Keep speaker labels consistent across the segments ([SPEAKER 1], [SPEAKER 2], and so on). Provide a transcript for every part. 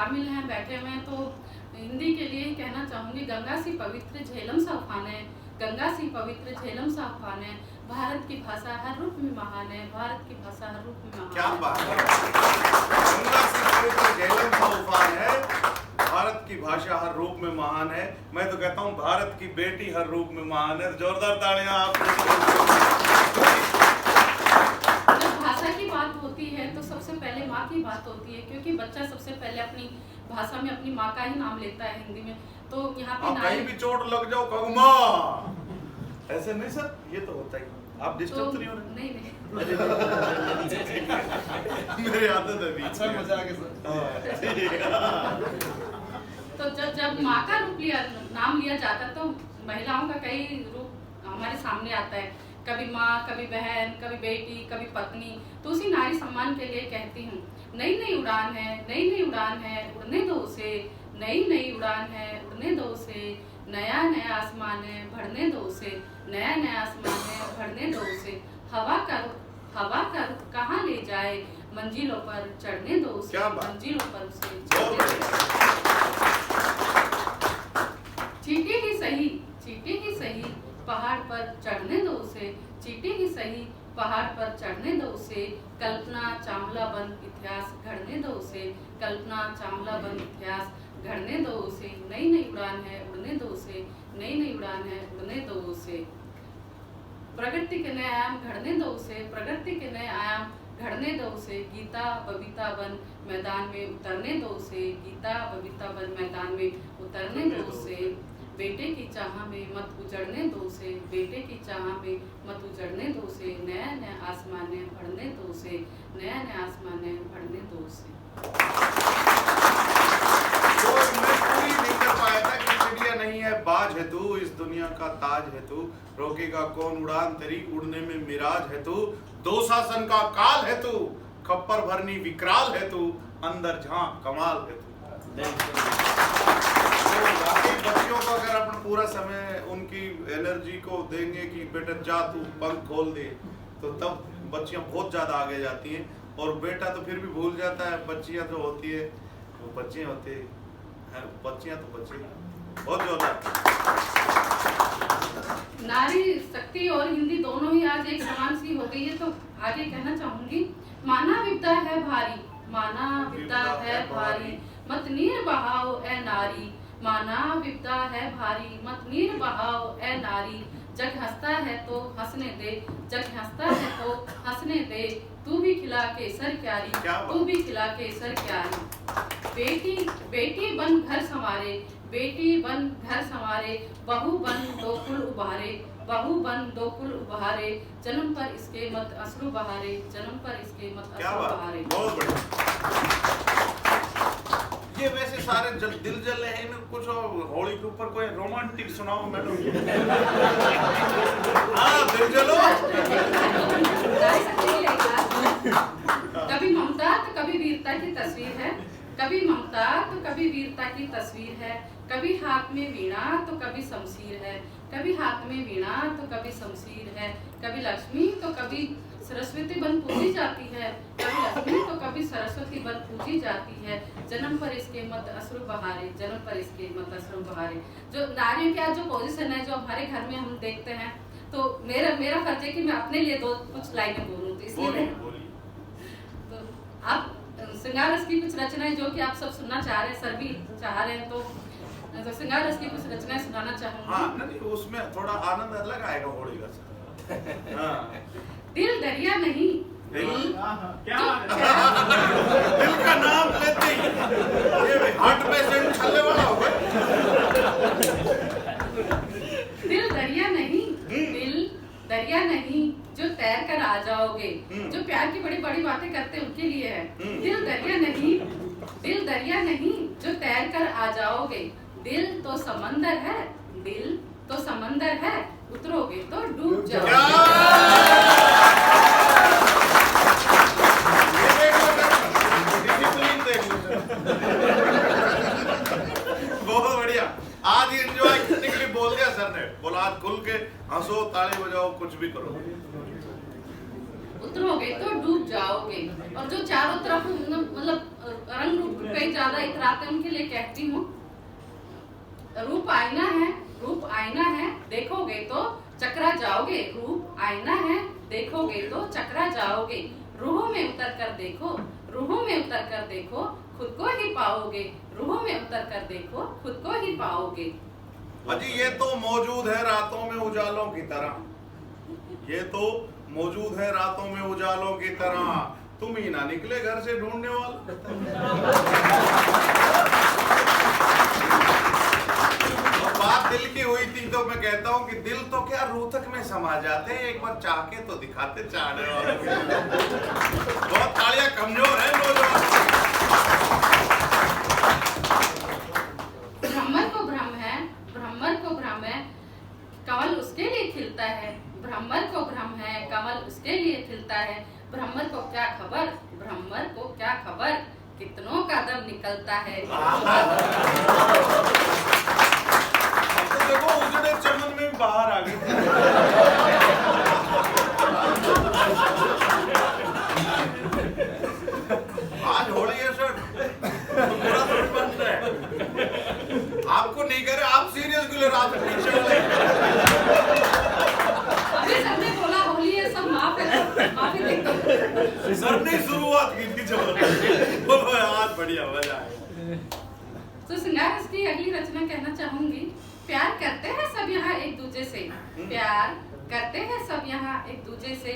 [SPEAKER 1] शामिल हैं, बैठे हुए हैं, तो हिंदी के लिए ही कहना चाहूँगी, गंगा सी पवित्र झेलम सा उफान है, गंगा सी पवित्र झेलम सा उफान है, भारत की भाषा हर रूप में महान है, भारत की भाषा हर रूप में महान है।
[SPEAKER 2] क्या बात है, गंगा सी पवित्र झेलम सा उफान है, भारत की भाषा हर रूप में महान है। मैं तो कहता हूँ भारत की बेटी हर रूप में महान है। जोरदार तालियां आप।
[SPEAKER 1] जब भाषा की बात होती है तो सबसे पहले माँ की बात होती है, क्योंकि बच्चा सबसे पहले अपनी भाषा में अपनी माँ का ही नाम लेता है हिंदी में। तो यहाँ पे
[SPEAKER 2] कहीं भी चोट लग जाओ कहो माँ, ऐसे नहीं सर, ये तो होता ही। आप डिस्टर्ब तो नहीं हो रहे?
[SPEAKER 1] नहीं नहीं
[SPEAKER 2] मेरी आदत है।
[SPEAKER 3] अच्छा मजा आ गया सर।
[SPEAKER 1] तो जब माँ का रूप नाम लिया जाता तो महिलाओं का कई रूप हमारे सामने आता है, कभी माँ, कभी बहन, कभी बेटी, कभी पत्नी। तो उसी नारी सम्मान के लिए कहती हूँ, नई नई उड़ान है, नई नई उड़ान है, उड़ने दो उसे, नई नई उड़ान है, उड़ने दो उसे, नया नया आसमान है, भरने दो उसे, नया नया आसमान है, भरने दो उसे, हवा का रुख कहाँ ले जाए, मंजिलों पर चढ़ने दो उसे, मंजिलों पर उसे चींटी ही सही पहाड़ पर चढ़ने दो उसे, चींटी ही सही पहाड़ पर चढ़ने दो उसे, कल्पना चावला बन इतिहास गढ़ने दो उसे, कल्पना चावला बन इतिहास गढ़ने दो उसे, नई नई उड़ान है, उड़ने दो उसे, नई नई उड़ान है, उड़ने दो उसे, प्रगति के नए आयाम घड़ने दो उसे, प्रगति के नए आयाम घड़ने दो उसे, गीता बबीता बन मैदान में उतरने दो उसे, गीता बबीता बन मैदान में उतरने दो उसे, बेटे की चाह में मत उजड़ने दो उसे, बेटे की चाह में मत उजड़ने दो उसे, नया नया आसमान है भरने दो उसे, नया नया आसमान है भरने दो उसे।
[SPEAKER 2] तो मैं पूरी नहीं कर पाया था कि चिड़िया नहीं है बाज है तू, इस दुनिया का ताज है तू, रोकेगा कौन उड़ान तेरी, उड़ने में मिराज है तू, दो शासन का काल है तू, खप्पर भरनी विकराल है तू, अंदर झांक कमाल है तू। बाकी बच्चियों को अगर अपन पूरा समय उनकी एनर्जी को देंगे कि बेटा जा तू पंख खोल दे, तो तब बच्चियां बहुत ज्यादा आगे जाती हैं, और बेटा तो फिर भी भूल जाता है। बच्चियां जो होती है वो बच्चियां होती है, बच्चियां तो बच्चे। बहुत जोरदार।
[SPEAKER 1] नारी शक्ति और हिंदी दोनों ही आज एक समान सी हो गई है। तो आगे कहना चाहूंगी, माना विपदा है भारी, माना विपदा है भारी, मत नीर बहाओ ए नारी, माना विपदा है भारी, मत नीर बहाओ ए नारी, जग हंसता है तो हंसने दे, जग हंसता है तो हंसने दे, तू भी खिला केसर क्यारी, तू भी खिला केसर क्यारी, बेटी बेटी बन घर संवारे, बेटी बन घर संवारे, बहू बन दो कुल उबारे, बहू बन दो कुल उबारे, जन्म पर इसके मत अश्रु बहारे, जन्म पर इसके मत अश्रु बहारे।
[SPEAKER 2] बहुत बढ़िया। ये वैसे सारे दिल जल रहे हैं, कुछ होली के ऊपर कोई रोमांटिक सुनाओ मैडम। हाँ दिल जलो।
[SPEAKER 1] कभी ममता तो कभी वीरता की तस्वीर है, कभी ममता तो कभी वीरता की तस्वीर है, कभी हाथ में वीणा तो कभी शमशीर है, कभी हाथ में वीणा तो कभी शमशीर है, कभी लक्ष्मी तो कभी सरस्वती बन पूजी जाती है, कभी लक्ष्मी तो कभी सरस्वती बन पूजी जाती है, जन्म पर इसके मत अश्रु बहारे, जन्म पर इसके मत अश्रु बहारे। जो नारियों का जो पोजीशन है, जो हमारे घर में हम देखते हैं, तो मेरा फर्ज है कि मैं अपने लिए कुछ लाइनें बोलूं, तो इसलिए तो आप श्रृंगार रस की कुछ रचनाएं जो कि आप सब सुनना चाह रहे हैं, सर भी चाह रहे हैं, तो श्रृंगार रस की कुछ रचनाएं सुनाना चाहूंगी।
[SPEAKER 2] हाँ, नहीं उसमें थोड़ा आनंद अलग आएगा होली का। हाँ।
[SPEAKER 1] दिल दरिया नहीं,
[SPEAKER 2] दिल दिल का नाम लेते ही ये हार्ट पेशेंट छल्ले वाला हो गया।
[SPEAKER 1] दिल दरिया नहीं, दिल दरिया नहीं, जो तैर कर आ जाओगे, जो प्यार की बड़ी बड़ी बातें करते हैं उनके लिए है। दिल दरिया नहीं, दिल दरिया नहीं, जो तैर कर आ जाओगे, दिल तो समंदर है, दिल तो समंदर है, उतरोगे तो डूब जाओगे।
[SPEAKER 2] बहुत बढ़िया। आज एंजॉय करने के लिए बोल दिया सर ने, बोला आज खुल के हंसो, ताली बजाओ, कुछ भी करो।
[SPEAKER 1] उतरोगे तो डूब जाओगे। और जो चारों तरफ मतलब रंग रूप कई ज्यादा इतराते हैं, उनके लिए कहती हूँ, रूप आईना है, रूप आईना है, देखोगे तो चकरा जाओगे। रूप आईना है, देखोगे तो चकरा जाओगे। रूहों में उतर कर देखो, रूहों में उतर कर देखो, खुद को ही पाओगे। रूहों में उतर कर देखो, खुद को ही पाओगे।
[SPEAKER 2] अजी ये तो मौजूद है रातों में उजालों की तरह, ये तो मौजूद है रातों में उजालों की तरह, तुम ही ना निकले घर से ढूंढने वाला। बात दिल की हुई थी तो मैं कहता हूँ कि दिल तो क्या रूह तक में समा जाते हैं, एक बार चाह के तो दिखाते चाहने वालों के। बहुत तालियां कमजोर है नौजवान।
[SPEAKER 1] ब्रह्मर को भ्रम है, ब्रह्मर को भ्रम है, कमल उसके लिए खिलता है। ब्रह्मर को भ्रम है, कमल उसके लिए खिलता है। ब्रह्मर को क्या खबर, ब्रह्मर को क्या खबर, कितनों का दम निकलता है।
[SPEAKER 2] तो देखो उजड़े चमन में बाहर आ गए। आज होली है सर, तो पूरा तो बन रहा है। आपको नहीं करे, आप सीरियस क्यों ले रहे? आप पीछे वाले।
[SPEAKER 1] अभी सबने बोला होली है, सब माफी देखो।
[SPEAKER 2] सर ने शुरुआत की थी, चलो बोलो यार, बढ़िया मजा आया।
[SPEAKER 1] तो श्रृंगार रस की अगली रचना कहना चाहूंगी। प्यार करते हैं सब यहाँ एक दूजे से, प्यार करते हैं सब यहाँ एक दूजे से।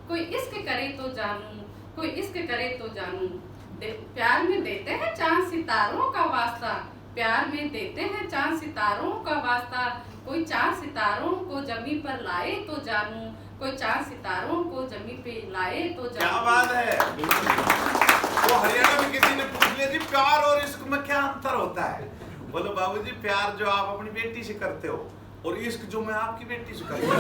[SPEAKER 1] कोई इश्क करे तो जानूं, कोई इश्क करे तो जानूं। प्यार में देते हैं चांद सितारों का वास्ता, प्यार में देते हैं चांद सितारों का वास्ता। कोई चांद सितारों को जमी पर लाए तो जानूं, कोई चांद सितारों को जमी पे लाए तो जानूं।
[SPEAKER 2] क्या बात है। वो हरियाणा में किसी ने पूछ लिया जी प्यार और इश्क में क्या अंतर होता है? बोलो बाबूजी, प्यार जो आप अपनी बेटी से करते हो और इश्क जो मैं आपकी बेटी से करता हूँ।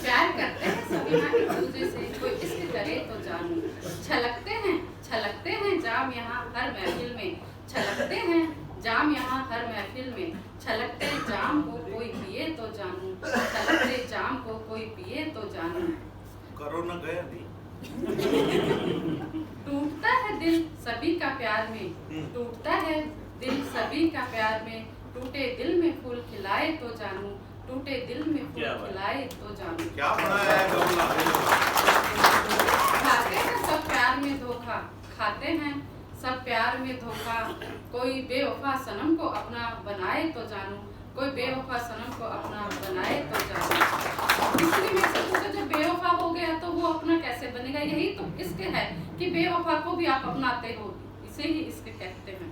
[SPEAKER 1] प्यार करते हैं सब यहाँ एक दूसरे से, कोई इश्क करे तो जानूं। छलकते हैं जाम यहाँ हर महफिल में, छलकते हैं जाम यहाँ हर महफिल में। छलकते जाम को कोई पिए तो जानूं, छलकते जाम को कोई पिए तो जानूं।
[SPEAKER 2] कोरोना गया नहीं।
[SPEAKER 1] टूटता है दिल सभी का प्यार में, टूटता है दिल सभी का प्यार में। टूटे दिल में फूल खिलाए तो जानूं, टूटे दिल में फूल खिलाए तो जानूं।
[SPEAKER 2] क्या पढ़ाया है गमला?
[SPEAKER 1] खाते हैं सब प्यार में धोखा, खाते हैं सब प्यार में धोखा। कोई बेवफा सनम को अपना बनाए तो जानूं, कोई बेवफा सनम को अपना बनाए तो जानूं। दूसरी में से पूछो जो बेवफा हो गया तो वो अपना कैसे बनेगा? यही तो इश्क है कि बेवफा को भी आप अपनाते हो, इसे ही इश्क कहते हैं।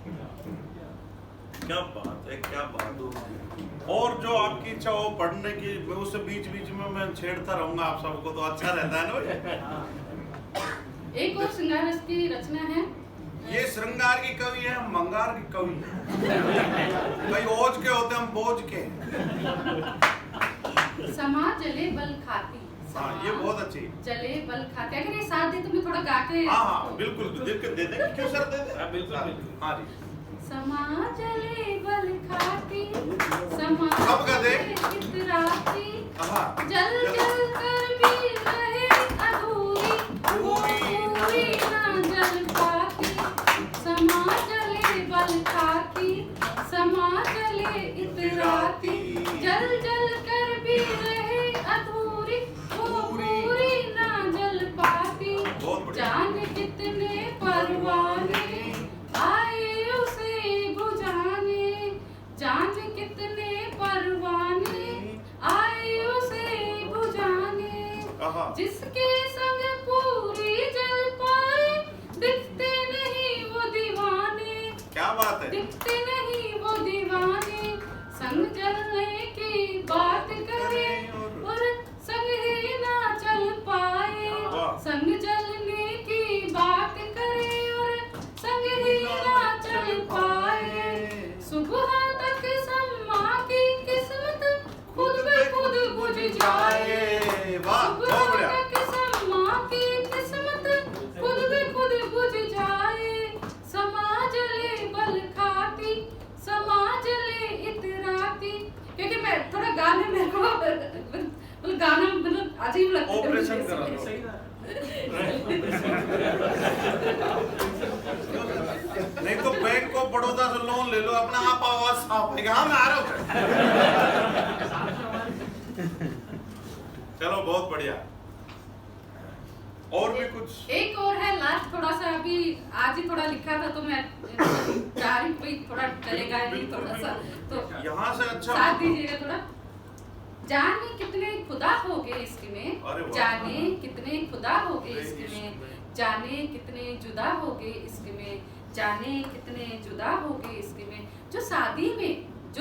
[SPEAKER 2] क्या बात है, क्या बात है। और जो आपकी इच्छा हो पढ़ने की, मैं उससे बीच बीच में मैं छेड़ता रहूंगा आप सबको, तो अच्छा रहता है ना।
[SPEAKER 1] एक और श्रृंगार रस की रचना है।
[SPEAKER 2] ये श्रृंगार की कवि है, हम मंगार की कवि है। कई ओज के होते, हम बोझ के।
[SPEAKER 1] समा जले बल खाती,
[SPEAKER 2] हाँ ये बहुत अच्छी।
[SPEAKER 1] जले बल खाती। अगर ये साथ दे तो मैं थोड़ा गा के।
[SPEAKER 2] हाँ हाँ बिल्कुल, देख के दे देंगे। क्यों सर, दे दे। बिल्कुल। हाँ जी।
[SPEAKER 1] समा जले बल खाती, समा
[SPEAKER 2] अब गा दे।
[SPEAKER 1] इतराती,
[SPEAKER 2] हाँ
[SPEAKER 1] जल जल कर भी रहे अधूरी, वो पूरी ना जल पाती। समा जले बल खाती, समा जले इतराती, जल जल कर भी रहे अधूरी, वो पूरी ना जल पाती। जान कितने परवाने आए उसे बुझाने, जान कितने परवाने आए उसे बुझाने। जिसके संग पूरी जल पाए, दिखते नहीं वो दीवाने।
[SPEAKER 2] क्या बात है।
[SPEAKER 1] दिखते नहीं वो दीवाने। संग जलने की बात करे और संग ही ना चल पाए। संग जलने की बात करे और संग ही ना चल पाए। सुबह तक सम्मा की किस्मत खुद ब खुद बुझ जाए।
[SPEAKER 2] वाह, बहुत बढ़िया।
[SPEAKER 1] सुबह तक सम्मा की किस्मत खुद ब खुद बुझ जाए। समा जले बल खाती, गाने मेरे को मतलब गाना मतलब अजीब लगता है।
[SPEAKER 3] ऑपरेशन करा लो।
[SPEAKER 4] सही ना
[SPEAKER 2] नहीं तो बैंक ऑफ बड़ौदा से लोन ले लो, अपना आप आवाज साफ है। हाँ मैं आ रहा हूँ। चलो बहुत बढ़िया। और भी कुछ
[SPEAKER 1] एक और है लास्ट, थोड़ा सा अभी आज ही थोड़ा लिखा था तो मैं चाह रही कोई थोड़ा चलेगा नहीं थोड़ा सा, तो
[SPEAKER 2] यहाँ से अच्छा
[SPEAKER 1] साथ दीजिएगा थोड़ा। जाने कितने खुदा हो गए इश्क में,
[SPEAKER 2] अरे वाह।
[SPEAKER 1] जाने कितने खुदा हो गए इश्क में, जाने कितने जुदा हो गए इश्क में, जाने कितने जुदा हो गए इश्क में। जो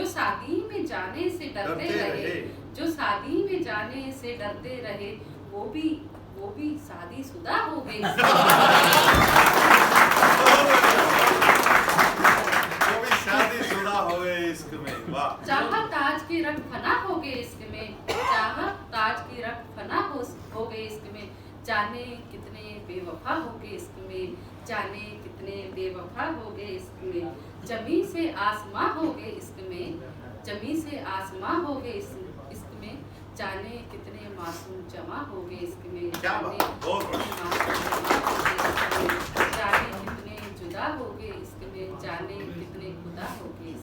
[SPEAKER 1] शादी में जाने से डरते रहे, जो शादी में जाने से डरते रहे, वो भी शादीशुदा हो गए इश्क में।
[SPEAKER 2] वो भी शादीशुदा हो गए इश्क में। वाह।
[SPEAKER 1] चाहत ताज की रंग फना हो गए इश्क में, चाहत ताज की रंग फना हो गए इश्क में। जाने कितने बेवफा हो गए इश्क में, जाने कितने बेवफा हो गए इश्क में। जमी से आसमां हो गए इश्क में, जमी से आसमां हो गए इश्क में। जाने कितने मासूम जमा हो गए इश्क में,
[SPEAKER 2] क्या बात,
[SPEAKER 1] जाने
[SPEAKER 2] बहुत
[SPEAKER 1] कितने मासूम जमा हो गए इश्क में। जाने कितने जुदा हो गए इश्क में, जाने कितने खुदा हो गए।